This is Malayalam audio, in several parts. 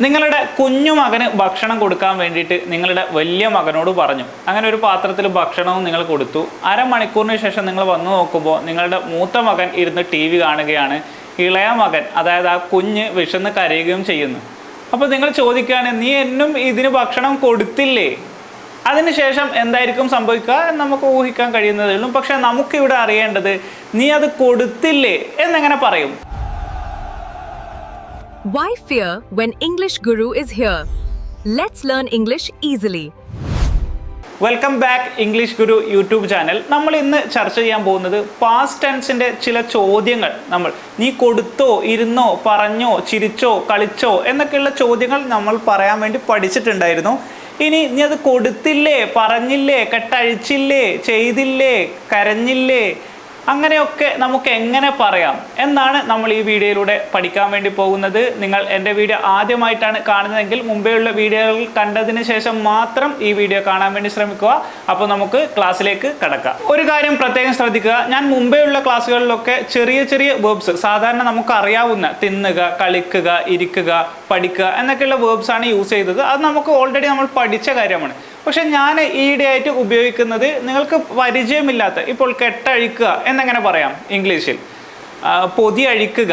നിങ്ങളുടെ കുഞ്ഞു മകന് ഭക്ഷണം കൊടുക്കാൻ വേണ്ടിയിട്ട് നിങ്ങളുടെ വലിയ മകനോട് പറഞ്ഞു. അങ്ങനെ ഒരു പാത്രത്തിൽ ഭക്ഷണവും നിങ്ങൾ കൊടുത്തു. അരമണിക്കൂറിന് ശേഷം നിങ്ങൾ വന്നു നോക്കുമ്പോൾ നിങ്ങളുടെ മൂത്ത മകൻ ഇരുന്ന് TV കാണുകയാണ്. ഇളയ മകൻ, അതായത് ആ കുഞ്ഞ് വിശന്ന് കരയുകയും ചെയ്യുന്നു. അപ്പോൾ നിങ്ങൾ ചോദിക്കുകയാണ്, നീ എന്നും ഇതിന് ഭക്ഷണം കൊടുത്തില്ലേ? അതിനുശേഷം എന്തായിരിക്കും സംഭവിക്കുക എന്ന് നമുക്ക് ഊഹിക്കാൻ കഴിയുന്നതേ ഉള്ളൂ. പക്ഷെ നമുക്കിവിടെ അറിയേണ്ടത്, നീ അത് കൊടുത്തില്ലേ എന്നെങ്ങനെ പറയും? Why fear when English Guru is here? Let's learn English easily. Welcome back English Guru YouTube channel. നമ്മൾ ഇന്ന് ചർച്ച ചെയ്യാൻ പോകുന്നത് പാസ്റ്റ് ടെൻസിൻ്റെ ചില ചോദ്യങ്ങൾ. നീ കൊടുത്തോ, ഇരുന്നോ, പറഞ്ഞോ, ചിരിച്ചോ, കളിച്ചോ എന്നൊക്കെയുള്ള ചോദ്യങ്ങൾ നമ്മൾ പറയാൻ വേണ്ടി പഠിച്ചിട്ടുണ്ടായിരുന്നു. ഇനി നീ അത് കൊടുത്തില്ലേ, പറഞ്ഞില്ലേ, കെട്ടഴിച്ചില്ലേ, ചെയ്തില്ലേ, കരഞ്ഞില്ലേ, അങ്ങനെയൊക്കെ നമുക്ക് എങ്ങനെ പറയാം എന്നാണ് നമ്മൾ ഈ വീഡിയോയിലൂടെ പഠിക്കാൻ വേണ്ടി പോകുന്നത്. നിങ്ങൾ എൻ്റെ വീഡിയോ ആദ്യമായിട്ടാണ് കാണുന്നതെങ്കിൽ മുമ്പേയുള്ള വീഡിയോകൾ കണ്ടതിന് ശേഷം മാത്രം ഈ വീഡിയോ കാണാൻ വേണ്ടി ശ്രമിക്കുക. അപ്പോൾ നമുക്ക് ക്ലാസ്സിലേക്ക് കടക്കാം. ഒരു കാര്യം പ്രത്യേകം ശ്രദ്ധിക്കുക, ഞാൻ മുമ്പേയുള്ള ക്ലാസ്സുകളിലൊക്കെ ചെറിയ ചെറിയ വേർബ്സ്, സാധാരണ നമുക്ക് അറിയാവുന്ന തിന്നുക, കളിക്കുക, ഇരിക്കുക, പഠിക്കുക എന്നൊക്കെയുള്ള വേർബ്സ് ആണ് യൂസ് ചെയ്തത്. അത് നമുക്ക് ഓൾറെഡി നമ്മൾ പഠിച്ച കാര്യമാണ്. പക്ഷെ ഞാൻ ഈയിടെയായിട്ട് ഉപയോഗിക്കുന്നത് നിങ്ങൾക്ക് പരിചയമില്ലാത്ത, ഇപ്പോൾ കെട്ടഴിക്കുക എന്നെങ്ങനെ പറയാം ഇംഗ്ലീഷിൽ, പൊതി അഴിക്കുക,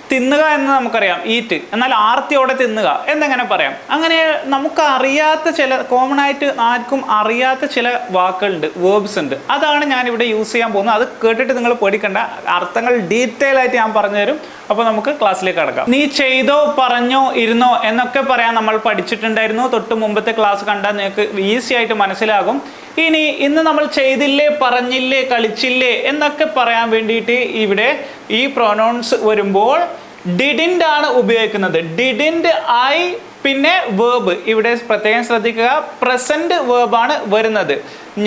തിന്നുക എന്ന് നമുക്കറിയാം ഈറ്റ്, എന്നാൽ ആർത്തിയോടെ തിന്നുക എന്നെങ്ങനെ പറയാം. അങ്ങനെ നമുക്ക് അറിയാത്ത ചില, കോമൺ ആയിട്ട് ആർക്കും അറിയാത്ത ചില വാക്കുകളുണ്ട്, വേർബ്സ് ഉണ്ട്. അതാണ് ഞാനിവിടെ യൂസ് ചെയ്യാൻ പോകുന്നത്. അത് കേട്ടിട്ട് നിങ്ങൾ പേടിക്കണ്ട, അർത്ഥങ്ങൾ ഡീറ്റെയിൽ ആയിട്ട് ഞാൻ പറഞ്ഞു തരും. അപ്പോൾ നമുക്ക് ക്ലാസ്സിലേക്ക് കടക്കാം. നീ ചെയ്തോ, പറഞ്ഞോ, ഇരുന്നോ എന്നൊക്കെ പറയാൻ നമ്മൾ പഠിച്ചിട്ടുണ്ടായിരുന്നു. തൊട്ട് മുമ്പത്തെ ക്ലാസ് കണ്ടാൽ നിങ്ങൾക്ക് ഈസി ആയിട്ട് മനസ്സിലാകും. ഇന്ന് നമ്മൾ ചെയ്തില്ലേ, പറഞ്ഞില്ലേ, കളിച്ചില്ലേ എന്നൊക്കെ പറയാൻ വേണ്ടിയിട്ട് ഇവിടെ ഈ പ്രൊനൗൺസ് വരുമ്പോൾ ഡിഡിൻ്റ് ആണ് ഉപയോഗിക്കുന്നത്. ഡിഡിൻ്റ് ഐ പിന്നെ വേർബ്. ഇവിടെ പ്രത്യേകം ശ്രദ്ധിക്കുക, പ്രസന്റ് വേർബാണ് വരുന്നത്.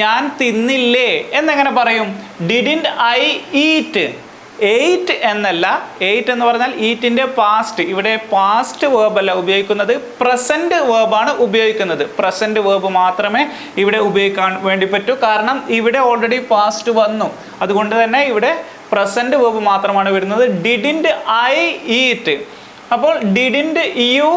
ഞാൻ തിന്നില്ലേ എന്നെങ്ങനെ പറയും? Didn't I eat. എയ്റ്റ് എന്നല്ല, എയ്റ്റ് എന്ന് പറഞ്ഞാൽ ഈറ്റിൻ്റെ പാസ്റ്റ്. ഇവിടെ പാസ്റ്റ് വേർബ് അല്ല ഉപയോഗിക്കുന്നത്, പ്രസന്റ് വേർബാണ് ഉപയോഗിക്കുന്നത്. പ്രസന്റ് വേർബ് മാത്രമേ ഇവിടെ ഉപയോഗിക്കാൻ വേണ്ടി പറ്റൂ, കാരണം ഇവിടെ ഓൾറെഡി പാസ്റ്റ് വന്നു. അതുകൊണ്ട് തന്നെ ഇവിടെ പ്രസന്റ് വേർബ് മാത്രമാണ് വരുന്നത്. Didn't I eat. അപ്പോൾ ഡിഡിൻ്റ് യു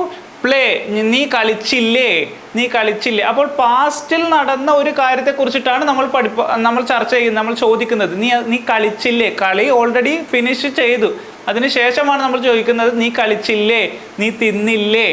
പ്ലേ, നീ കളിച്ചില്ലേ, നീ കളിച്ചില്ലേ. അപ്പോൾ പാസ്റ്റിൽ നടന്ന ഒരു കാര്യത്തെക്കുറിച്ചിട്ടാണ് നമ്മൾ ചർച്ച ചെയ്യുന്നത്, നമ്മൾ ചോദിക്കുന്നത്. നീ കളിച്ചില്ലേ, കളി ഓൾറെഡി ഫിനിഷ് ചെയ്തു. അതിനുശേഷമാണ് നമ്മൾ ചോദിക്കുന്നത്, നീ കളിച്ചില്ലേ, നീ തിന്നില്ലേ.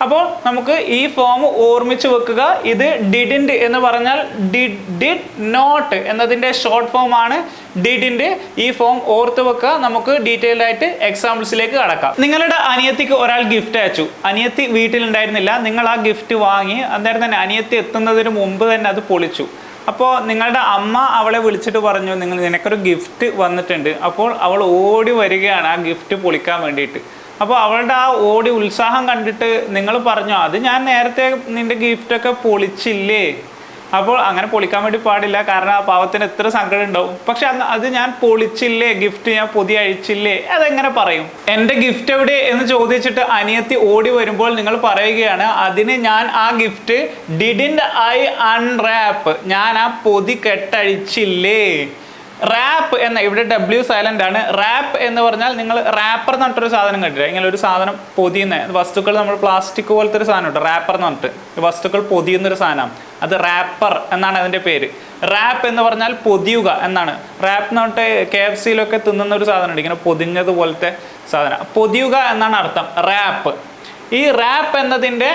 അപ്പോൾ നമുക്ക് ഈ ഫോം ഓർമ്മിച്ച് വെക്കുക. ഇത് ഡിഡിൻ്റ് എന്ന് പറഞ്ഞാൽ ഡിഡ് നോട്ട് എന്നതിൻ്റെ ഷോർട്ട് ഫോം ആണ് ഡിഡിൻ്റ്. ഈ ഫോം ഓർത്ത് വെക്കുക. നമുക്ക് ഡീറ്റെയിൽഡ് ആയിട്ട് എക്സാമ്പിൾസിലേക്ക് കടക്കാം. നിങ്ങളുടെ അനിയത്തിക്ക് ഒരാൾ ഗിഫ്റ്റ് അയച്ചു. അനിയത്തി വീട്ടിലുണ്ടായിരുന്നില്ല. നിങ്ങൾ ആ ഗിഫ്റ്റ് വാങ്ങി. അന്നേരം തന്നെ അനിയത്തി എത്തുന്നതിന് മുമ്പ് തന്നെ അത് പൊളിച്ചു. അപ്പോൾ നിങ്ങളുടെ അമ്മ അവളെ വിളിച്ചിട്ട് പറഞ്ഞു, നിനക്കൊരു ഗിഫ്റ്റ് വന്നിട്ടുണ്ട്. അപ്പോൾ അവൾ ഓടി വരികയാണ് ആ ഗിഫ്റ്റ് പൊളിക്കാൻ വേണ്ടിയിട്ട്. അപ്പോൾ അവളുടെ ആ ഓടി ഉത്സാഹം കണ്ടിട്ട് നിങ്ങൾ പറഞ്ഞു, അത് ഞാൻ നേരത്തെ നിൻ്റെ ഗിഫ്റ്റൊക്കെ പൊളിച്ചില്ലേ. അപ്പോൾ അങ്ങനെ പൊളിക്കാൻ വേണ്ടി പാടില്ല, കാരണം ആ പാവത്തിന് എത്ര സങ്കടം ഉണ്ടാവും. പക്ഷെ അത് ഞാൻ പൊളിച്ചില്ലേ, ഗിഫ്റ്റ് ഞാൻ പൊതി അഴിച്ചില്ലേ, അതെങ്ങനെ പറയും? എൻ്റെ ഗിഫ്റ്റ് എവിടെ എന്ന് ചോദിച്ചിട്ട് അനിയത്തി ഓടി വരുമ്പോൾ നിങ്ങൾ പറയുകയാണ്, അതിന് ഞാൻ ആ ഗിഫ്റ്റ് ഡിഡിൻ്റ് ഐ അൺറാപ്പ്, ഞാൻ ആ പൊതി കെട്ടഴിച്ചില്ലേ. റാപ്പ് എന്ന, ഇവിടെ W സൈലന്റ് ആണ്. റാപ്പ് എന്ന് പറഞ്ഞാൽ നിങ്ങൾ റാപ്പർ എന്ന് പറഞ്ഞിട്ടൊരു സാധനം കണ്ടില്ല, ഇങ്ങനെ ഒരു സാധനം പൊതിയുന്ന വസ്തുക്കൾ, നമ്മൾ പ്ലാസ്റ്റിക് പോലത്തെ ഒരു സാധനം ഉണ്ട് റാപ്പർ എന്ന് പറഞ്ഞിട്ട്, വസ്തുക്കൾ പൊതിയുന്നൊരു സാധനം, അത് റാപ്പർ എന്നാണ് അതിൻ്റെ പേര്. റാപ്പ് എന്ന് പറഞ്ഞാൽ പൊതിയുക എന്നാണ്. റാപ്പ് എന്ന് പറഞ്ഞിട്ട് KFC-യിലൊക്കെ തിന്നുന്ന ഒരു സാധനം ഉണ്ട്, ഇങ്ങനെ പൊതിഞ്ഞത് പോലത്തെ സാധനം. പൊതിയുക എന്നാണ് അർത്ഥം റാപ്പ്. ഈ റാപ്പ് എന്നതിൻ്റെ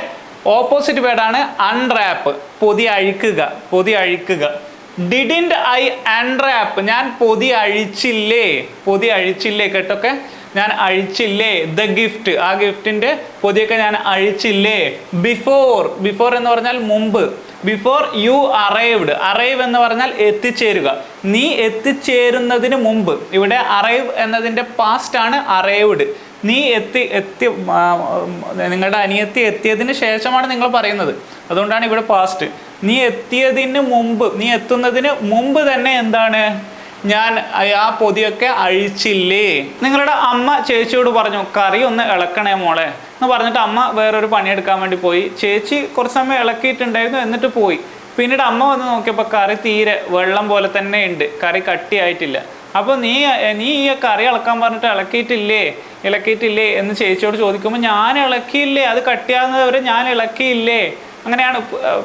ഓപ്പോസിറ്റ് വേർഡാണ് അൺറാപ്പ്, പൊതി അഴിക്കുക, പൊതി അഴിക്കുക. ഡിഡിൻ്റ് ഐ അൺറാപ്പ്, ഞാൻ പൊതി അഴിച്ചില്ലേ, പൊതി അഴിച്ചില്ലേ, കേട്ടൊക്കെ ഞാൻ അഴിച്ചില്ലേ. ദ ഗിഫ്റ്റ്, ആ ഗിഫ്റ്റിൻ്റെ പൊതിയൊക്കെ ഞാൻ അഴിച്ചില്ലേ. ബിഫോർ എന്ന് പറഞ്ഞാൽ മുമ്പ്. ബിഫോർ യു അറൈവ്ഡ്, അറൈവ് എന്ന് പറഞ്ഞാൽ എത്തിച്ചേരുക, നീ എത്തിച്ചേരുന്നതിന് മുമ്പ്. ഇവിടെ അറൈവ് എന്നതിൻ്റെ പാസ്റ്റ് ആണ് അറൈവ്ഡ്. നീ നിങ്ങളുടെ അനിയത്തി എത്തിയതിന് ശേഷമാണ് നിങ്ങൾ പറയുന്നത്, അതുകൊണ്ടാണ് ഇവിടെ പാസ്റ്റ്. നീ എത്തിയതിന് മുമ്പ്, നീ എത്തുന്നതിന് മുമ്പ് തന്നെ എന്താണ്, ഞാൻ ആ പൊതിയൊക്കെ അഴിച്ചില്ലേ. നിങ്ങളുടെ അമ്മ ചേച്ചിയോട് പറഞ്ഞു, കറി ഒന്ന് ഇളക്കണേ മോളെ എന്ന് പറഞ്ഞിട്ട് അമ്മ വേറൊരു പണിയെടുക്കാൻ വേണ്ടി പോയി. ചേച്ചി കുറച്ച് സമയം ഇളക്കിയിട്ടുണ്ടായിരുന്നു, എന്നിട്ട് പോയി. പിന്നീട് അമ്മ വന്ന് നോക്കിയപ്പോൾ കറി തീരെ വെള്ളം പോലെ തന്നെ ഉണ്ട്, കറി കട്ടിയായിട്ടില്ല. അപ്പോൾ നീ ഈ കറി ഇളക്കാൻ പറഞ്ഞിട്ട് ഇളക്കിയിട്ടില്ലേ ഇളക്കിയിട്ടില്ലേ എന്ന് ചേച്ചിയോട് ചോദിക്കുമ്പോൾ ഞാൻ ഇളക്കിയില്ലേ, അത് കട്ടിയാകുന്നത് വരെ ഞാൻ ഇളക്കിയില്ലേ. അങ്ങനെയാണ്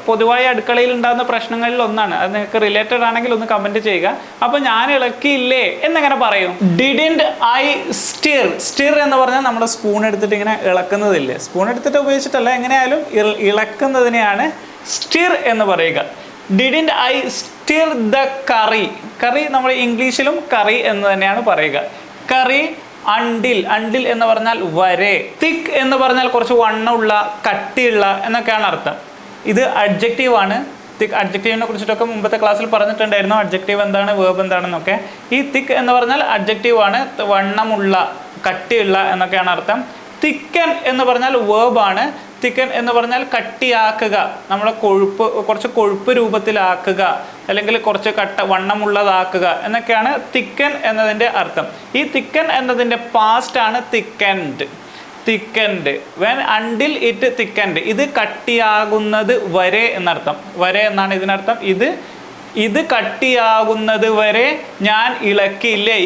പൊതുവായി അടുക്കളയിൽ ഉണ്ടാകുന്ന പ്രശ്നങ്ങളിൽ ഒന്നാണ്. അത് നിങ്ങൾക്ക് റിലേറ്റഡ് ആണെങ്കിൽ ഒന്ന് കമന്റ് ചെയ്യുക. അപ്പൊ ഞാൻ ഇളക്കിയില്ലേ എന്നെങ്ങനെ പറയും? Didn't I stir. സ്റ്റിർ എന്ന് പറഞ്ഞാൽ നമ്മുടെ സ്പൂൺ എടുത്തിട്ട് ഇങ്ങനെ ഇളക്കുന്നതില്ലേ, സ്പൂൺ എടുത്തിട്ട് ഉപയോഗിച്ചിട്ടല്ല, എങ്ങനെയായാലും ഇളക്കുന്നതിനെയാണ് സ്റ്റിർ എന്ന് പറയുക. Didn't I stir the curry. Curry നമ്മൾ ഇംഗ്ലീഷിലും കറി എന്ന് തന്നെയാണ് പറയുക. കറി അണ്ടിൽ. അണ്ടിൽ എന്ന് പറഞ്ഞാൽ വരെ. തിക്ക് എന്ന് പറഞ്ഞാൽ കുറച്ച് വണ്ണമുള്ള, കട്ടിയുള്ള എന്നൊക്കെയാണ് അർത്ഥം. ഇത് അഡ്ജക്റ്റീവ് ആണ്. തിക്ക് അഡ്ജക്റ്റീവിനെ കുറിച്ചിട്ടൊക്കെ മുമ്പത്തെ ക്ലാസ്സിൽ പറഞ്ഞിട്ടുണ്ടായിരുന്നു, അഡ്ജക്റ്റീവ് എന്താണ്, വേർബ് എന്താണെന്നൊക്കെ. ഈ തിക്ക് എന്ന് പറഞ്ഞാൽ അഡ്ജക്റ്റീവ് ആണ്, വണ്ണമുള്ള, കട്ടിയുള്ള എന്നൊക്കെയാണ് അർത്ഥം. തിക്കൻ എന്ന് പറഞ്ഞാൽ വേർബാണ്. തിക്കൻ എന്ന് പറഞ്ഞാൽ കട്ടിയാക്കുക, നമ്മളെ കൊഴുപ്പ്, കുറച്ച് കൊഴുപ്പ് രൂപത്തിലാക്കുക, അല്ലെങ്കിൽ കുറച്ച് വണ്ണമുള്ളതാക്കുക എന്നൊക്കെയാണ് തിക്കൻ എന്നതിൻ്റെ അർത്ഥം. ഈ തിക്കൻ എന്നതിൻ്റെ പാസ്റ്റ് ആണ് thickened. Thickened. When until it thickened. ഇത് കട്ടിയാകുന്നത് വരെ എന്നർത്ഥം. വരെ എന്നാണ് ഇതിനർത്ഥം. ഇത് കട്ടിയാകുന്നത് വരെ ഞാൻ ഇളക്കിയില്ലേ,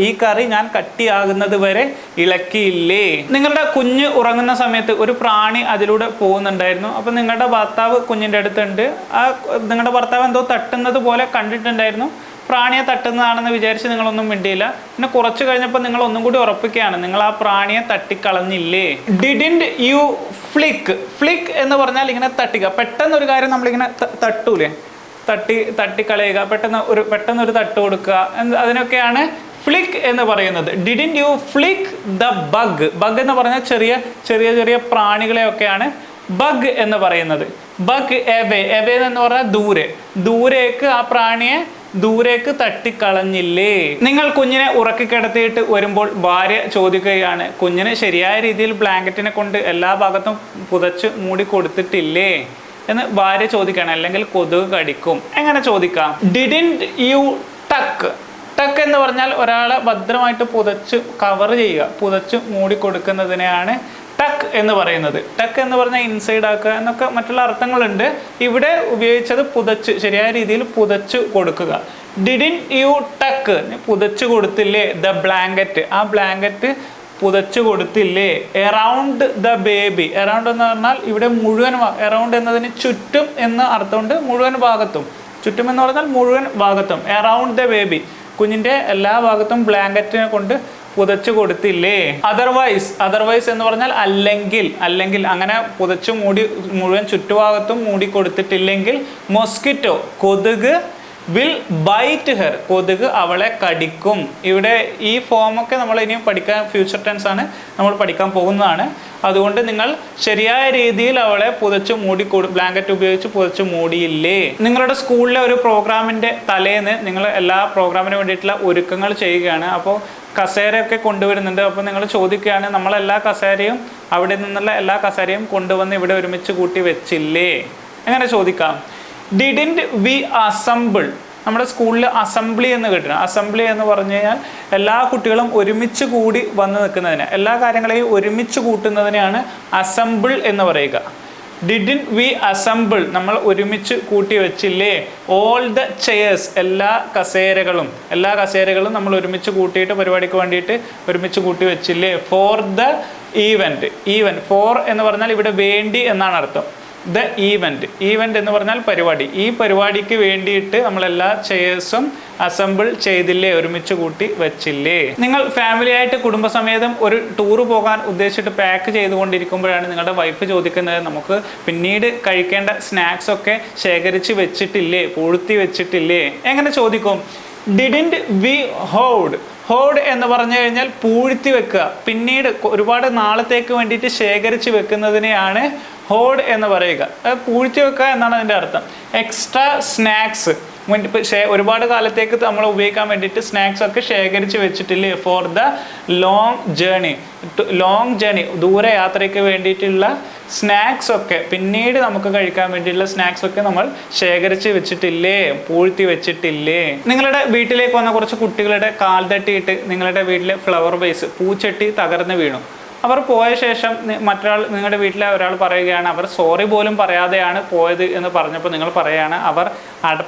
ഈ കറി ഞാൻ കട്ടിയാകുന്നത് വരെ ഇളക്കിയില്ലേ. നിങ്ങളുടെ കുഞ്ഞ് ഉറങ്ങുന്ന സമയത്ത് ഒരു പ്രാണി അതിലൂടെ പോകുന്നുണ്ടായിരുന്നു. അപ്പം നിങ്ങളുടെ ഭർത്താവ് കുഞ്ഞിൻ്റെ അടുത്തുണ്ട്. നിങ്ങളുടെ ഭർത്താവ് എന്തോ തട്ടുന്നത് പോലെ കണ്ടിട്ടുണ്ടായിരുന്നു. പ്രാണിയെ തട്ടുന്നതാണെന്ന് വിചാരിച്ച് നിങ്ങളൊന്നും മിണ്ടിയില്ല. പിന്നെ കുറച്ച് കഴിഞ്ഞപ്പോൾ നിങ്ങൾ ഒന്നും കൂടി ഉറപ്പിക്കുകയാണ്, നിങ്ങൾ ആ പ്രാണിയെ തട്ടിക്കളഞ്ഞില്ലേ. Didn't you flick. ഫ്ലിക്ക് എന്ന് പറഞ്ഞാൽ ഇങ്ങനെ തട്ടിക്കുക. പെട്ടെന്ന് ഒരു കാര്യം നമ്മളിങ്ങനെ തട്ടൂലേ, തട്ടിക്കളയുക, പെട്ടെന്നൊരു തട്ട് കൊടുക്കുക, അതിനൊക്കെയാണ് ഫ്ലിക്ക് എന്ന് പറയുന്നത്. Didn't you Flick the bug. Bug എന്ന് പറഞ്ഞാൽ ചെറിയ പ്രാണികളെയൊക്കെയാണ് ബഗ് എന്ന് പറയുന്നത്. Bug away. എവേ എന്ന് പറഞ്ഞാൽ ദൂരേക്ക്, ആ പ്രാണിയെ ദൂരേക്ക് തട്ടിക്കളഞ്ഞില്ലേ. നിങ്ങൾ കുഞ്ഞിനെ ഉറക്കിക്കിടത്തിയിട്ട് വരുമ്പോൾ ഭാര്യ ചോദിക്കുകയാണ്, കുഞ്ഞിന് ശരിയായ രീതിയിൽ ബ്ലാങ്കറ്റിനെ കൊണ്ട് എല്ലാ ഭാഗത്തും പുതച്ച് മൂടി കൊടുത്തിട്ടില്ലേ എന്ന് ഭാര്യ ചോദിക്കുകയാണ്. അല്ലെങ്കിൽ കൊതുക് കടിക്കും. എങ്ങനെ ചോദിക്കാം? ഡിഡിൻറ്റ് യു ടക്ക്. ടക്ക് എന്ന് പറഞ്ഞാൽ ഒരാളെ ഭദ്രമായിട്ട് പുതച്ച് കവർ ചെയ്യുക, പുതച്ച് മൂടി കൊടുക്കുന്നതിനെയാണ് ടക്ക് എന്ന് പറയുന്നത്. ടക്ക് എന്ന് പറഞ്ഞാൽ ഇൻസൈഡ് ആക്കുക എന്നൊക്കെ മറ്റുള്ള അർത്ഥങ്ങളുണ്ട്. ഇവിടെ ഉപയോഗിച്ചത് പുതച്ച്, ശരിയായ രീതിയിൽ പുതച്ച് കൊടുക്കുക. ഡിഡിൻറ്റ് യു ടക്ക്. പുതച്ച് കൊടുത്തില്ലേ ദ ബ്ലാങ്കറ്റ്. ആ ബ്ലാങ്കറ്റ് പുതച്ചു കൊടുത്തില്ലേ. Around the baby. എറൗണ്ട് എന്ന് പറഞ്ഞാൽ ഇവിടെ മുഴുവൻ, എറൗണ്ട് എന്നതിന് ചുറ്റും എന്ന് അർത്ഥമുണ്ട്. മുഴുവൻ ഭാഗത്തും. ചുറ്റും എന്ന് പറഞ്ഞാൽ മുഴുവൻ ഭാഗത്തും. Around the baby. കുഞ്ഞിൻ്റെ എല്ലാ ഭാഗത്തും ബ്ലാങ്കറ്റിനെ കൊണ്ട് പുതച്ചു കൊടുത്തില്ലേ. അതർവൈസ് എന്ന് പറഞ്ഞാൽ അല്ലെങ്കിൽ അങ്ങനെ പുതച്ചു മുഴുവൻ ചുറ്റുഭാഗത്തും മൂടി കൊടുത്തിട്ടില്ലെങ്കിൽ മൊസ്കിറ്റോ, കൊതുക്, വിൽ ബൈറ്റ് ഹെർ. കൊതുക് അവളെ കടിക്കും. ഇവിടെ ഈ ഫോമൊക്കെ നമ്മൾ ഇനിയും പഠിക്കാൻ, ഫ്യൂച്ചർ ടെൻസ് ആണ് നമ്മൾ പഠിക്കാൻ പോകുന്നതാണ്. അതുകൊണ്ട് നിങ്ങൾ ശരിയായ രീതിയിൽ അവളെ പുതച്ച് ബ്ലാങ്കറ്റ് ഉപയോഗിച്ച് പുതച്ച് മൂടിയില്ലേ. നിങ്ങളുടെ സ്കൂളിലെ ഒരു പ്രോഗ്രാമിൻ്റെ തലേന്ന് നിങ്ങൾ എല്ലാ പ്രോഗ്രാമിന് വേണ്ടിയിട്ടുള്ള ഒരുക്കങ്ങൾ ചെയ്യുകയാണ്. അപ്പോൾ കസേരയൊക്കെ കൊണ്ടുവരുന്നുണ്ട്. അപ്പോൾ നിങ്ങൾ ചോദിക്കുകയാണ്, നമ്മളെല്ലാ കസേരയും, അവിടെ നിന്നുള്ള എല്ലാ കസേരയും കൊണ്ടുവന്ന് ഇവിടെ ഒരുമിച്ച് കൂട്ടി വെച്ചില്ലേ. എങ്ങനെ ചോദിക്കാം? Didn't we assemble. നമ്മുടെ സ്കൂളിൽ അസംബ്ലി എന്ന് കേട്ടിട്ടുണ്ട്. അസംബ്ലി എന്ന് പറഞ്ഞു കഴിഞ്ഞാൽ എല്ലാ കുട്ടികളും ഒരുമിച്ച് കൂടി വന്ന് നിൽക്കുന്നതിന്, എല്ലാ കാര്യങ്ങളെയും ഒരുമിച്ച് കൂട്ടുന്നതിനെയാണ് അസംബിൾ എന്ന് പറയുക. Didn't we assemble. നമ്മൾ ഒരുമിച്ച് കൂട്ടി വെച്ചില്ലേ. All the chairs. എല്ലാ കസേരകളും നമ്മൾ ഒരുമിച്ച് കൂട്ടിയിട്ട് പരിപാടിക്ക് വേണ്ടിയിട്ട് ഒരുമിച്ച് കൂട്ടി വെച്ചില്ലേ. For the event. ഫോർ എന്ന് പറഞ്ഞാൽ ഇവിടെ വേണ്ടി എന്നാണ് അർത്ഥം. ദ ഈവൻറ്റ് എന്ന് പറഞ്ഞാൽ പരിപാടി. ഈ പരിപാടിക്ക് വേണ്ടിയിട്ട് നമ്മളെല്ലാ ചെയേഴ്സും അസംബിൾ ചെയ്തില്ലേ, ഒരുമിച്ച് കൂട്ടി വെച്ചില്ലേ. നിങ്ങൾ ഫാമിലി ആയിട്ട് കുടുംബസമേതം ഒരു ടൂറ് പോകാൻ ഉദ്ദേശിച്ചിട്ട് പാക്ക് ചെയ്തുകൊണ്ടിരിക്കുമ്പോഴാണ് നിങ്ങളുടെ വൈഫ് ചോദിക്കുന്നത്, നമുക്ക് പിന്നീട് കഴിക്കേണ്ട സ്നാക്സ് ഒക്കെ ശേഖരിച്ച് വെച്ചിട്ടില്ലേ, പൂഴ്ത്തി വെച്ചിട്ടില്ലേ. എങ്ങനെ ചോദിക്കും? ഡിഡിൻറ്റ് വി ഹോഡ് എന്ന് പറഞ്ഞു കഴിഞ്ഞാൽ പൂഴ്ത്തി വെക്കുക, പിന്നീട് ഒരുപാട് നാളത്തേക്ക് വേണ്ടിയിട്ട് ശേഖരിച്ച് വെക്കുന്നതിനെയാണ് ഹോഡ് എന്ന് പറയുക. പൂഴ്ത്തി വെക്കുക എന്നാണ് അതിൻ്റെ അർത്ഥം. എക്സ്ട്രാ സ്നാക്സ്, ഒരുപാട് കാലത്തേക്ക് നമ്മൾ ഉപയോഗിക്കാൻ വേണ്ടിയിട്ട് സ്നാക്സ് ഒക്കെ ശേഖരിച്ച് വെച്ചിട്ടില്ലേ. ഫോർ ദ ലോങ് ജേണി, ദൂര യാത്രയ്ക്ക് വേണ്ടിയിട്ടുള്ള സ്നാക്സ് ഒക്കെ, പിന്നീട് നമുക്ക് കഴിക്കാൻ വേണ്ടിയിട്ടുള്ള സ്നാക്സ് ഒക്കെ നമ്മൾ ശേഖരിച്ച് വെച്ചിട്ടില്ലേ, പൂഴ്ത്തി വെച്ചിട്ടില്ലേ. നിങ്ങളുടെ വീട്ടിലേക്ക് വന്ന കുറച്ച് കുട്ടികളുടെ കാൽ തട്ടിയിട്ട് നിങ്ങളുടെ വീട്ടിലെ ഫ്ലവർ വേസ്, പൂച്ചട്ടി തകർന്ന് വീണു. അവർ പോയ ശേഷം നിങ്ങളുടെ വീട്ടിലെ ഒരാൾ പറയുകയാണ്, അവർ സോറി പോലും പറയാതെയാണ് പോയത് എന്ന് പറഞ്ഞപ്പോൾ നിങ്ങൾ പറയുകയാണ്, അവർ